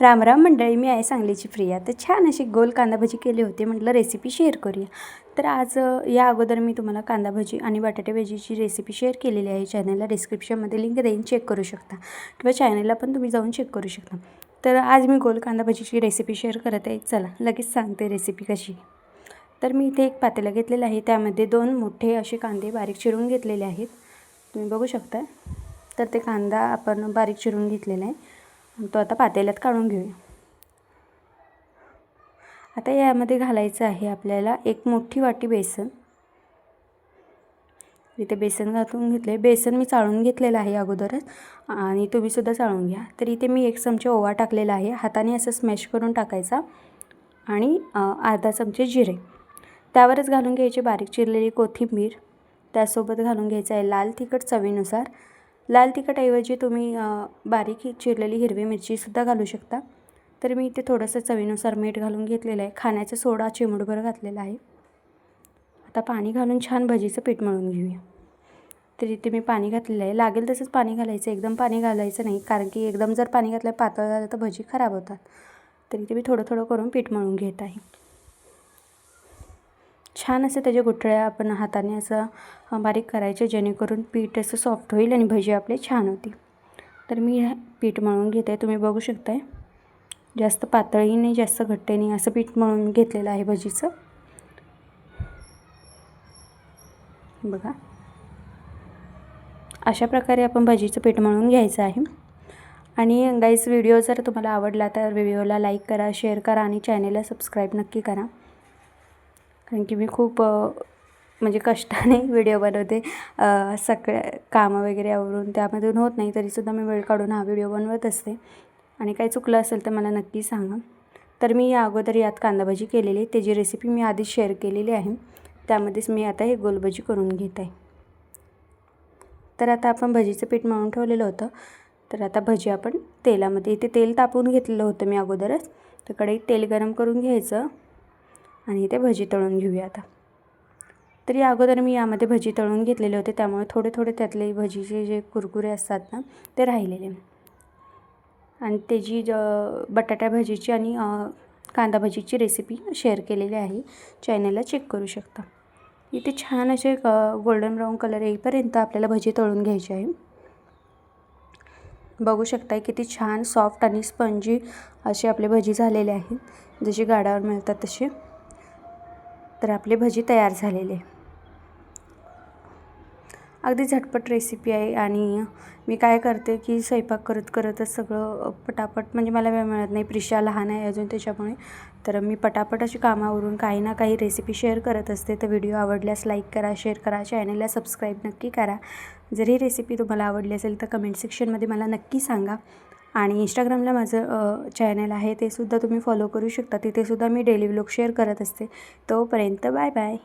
राम राम मंडळी, मी आहे सांगलीची प्रिया। तर छान अशी गोल कांदा भजी केली होती, म्हटलं रेसिपी शेअर करूया। तर आज या अगोदर मी तुम्हाला कांदा भजी आणि बटाटे भजीची रेसिपी शेअर केलेली आहे। चॅनलला डिस्क्रिप्शनमध्ये लिंक देईन, चेक करू शकता किंवा चॅनलला पण तुम्ही जाऊन चेक करू शकता। तर आज मी गोल कांदा भजीची रेसिपी शेअर करत आहे। चला लगेच सांगते रेसिपी कशी। तर मी इथे एक पातेलं घेतलेलं आहे, त्यामध्ये 2 मोठे असे कांदे बारीक चिरून घेतलेले आहेत, तुम्ही बघू शकता। तर ते कांदा आपण बारीक चिरून घेतलेला आहे, तो आता पातेल्यात काढून घेऊया। आता यामध्ये घालायचं आहे आपल्याला एक मोठी वाटी बेसन। इथे बेसन घालून घेतले, बेसन मी चाळून घेतलेलं आहे अगोदरच, आणि तुम्ही सुद्धा चाळून घ्या। तर इथे मी 1 चमचा ओवा टाकलेला आहे, हाताने असं स्मॅश करून टाकायचा, आणि अर्धा चमचे जिरे, त्यावरच घालून घ्यायची बारीक चिरलेली कोथिंबीर, त्यासोबत घालून घ्यायचं आहे लाल तिखट चवीनुसार। लाल तिखटऐवजी तुम्ही बारीक चिरलेली हिरवी मिरची सुद्धा घालू शकता। तर मी इथे थोडंसं चवीनुसार मीठ घालून घेतलेलं आहे, खाण्याचा सोडा चिमूटभर घातलेला आहे। आता पाणी घालून छान भजीचं पीठ मळून घेऊया। तर इथे मी पाणी घातलेलं आहे, लागेल तसंच पाणी घालायचं, एकदम पाणी घालायचं नाही, कारण की एकदम जर पाणी घातलं पातळ झालं तर भजी खराब होतात। तर इथे मी थोडं थोडं करून पीठ मळून घेत आहे। छान असं त्याच्या गुठळ्या आपण हाताने असं बारीक करायचे, जेणेकरून पीठ असं सॉफ्ट होईल आणि भजी आपली छान होती। तर मी पीठ मळून घेत आहे, तुम्ही बघू शकताय। जास्त पातळही नाही, जास्त घट्टही नाही, असं पीठ मळून घेतलेलं आहे भजीचं, बघा। अशा प्रकारे आपण भजीचं पीठ मळून घ्यायचं आहे। आणि गाईस, व्हिडिओ जर तुम्हाला आवडला तर व्हिडिओला लाईक करा, शेअर करा आणि चॅनलला सबस्क्राईब नक्की करा, कारण की मी खूप म्हणजे कष्टाने व्हिडिओ बनवते। सगळ्या कामं वगैरे आवरून त्यामधून होत नाही, तरीसुद्धा मी वेळ काढून हा व्हिडिओ बनवत असते, आणि काही चुकलं असेल तर मला नक्की सांगा। तर मी या अगोदर यात कांदा भजी केलेली, त्याची रेसिपी मी आधी शेअर केलेली आहे, त्यामध्येच मी आता हे गोल भजी करून घेत आहे। तर आता आपण भजीचं पीठ मळून ठेवलेलं होतं, तर आता भजी आपण तेलामध्ये, इथे तेल तापवून घेतलेलं होतं मी अगोदरच। तर कढईत तेल गरम करून घ्यायचं आणि ते भजी तळून घेऊया आता। तर या अगोदर मी यामध्ये भजी तळून घेतलेले होते, त्यामुळे थोडे थोडे त्यातले भजीचे जे कुरकुरे असतात ना, ते राहिलेले। आणि त्याची बटाटा भजीची आणि कांदा भजीची रेसिपी शेअर केलेली आहे, चॅनलला चेक करू शकता। इथे छान असे गोल्डन ब्राऊन कलर येईपर्यंत आपल्याला भजी तळून घ्यायची आहे। बघू शकताय किती छान सॉफ्ट आणि स्पंजी असे आपले भजी झालेले आहेत, जसे गाड्यावर मिळतात तसे। तर आपली भजी तयार झालेली आहे, अगदी झटपट रेसिपी आहे। आणि मी काय करते की स्वयंपाक करत करतच सगळं पटापट, म्हणजे मला वेळ मिळत नाही, प्रिशा लहान आहे अजून त्याच्यामुळे, तर मी पटापट अशी कामावरून काही ना काही रेसिपी शेअर करत असते। तर व्हिडिओ आवडल्यास लाईक करा, शेअर करा, चॅनलला सबस्क्राईब नक्की करा। जर ही रेसिपी तुम्हाला आवडली असेल तर कमेंट सेक्शनमध्ये मला नक्की सांगा। आणि इंस्टाग्रामला माझं चॅनल आहे, ते सुद्धा तुम्ही फॉलो करू शकता, तिथेसुद्धा मी डेली व्लॉग शेअर करत असते। तोपर्यंत बाय बाय।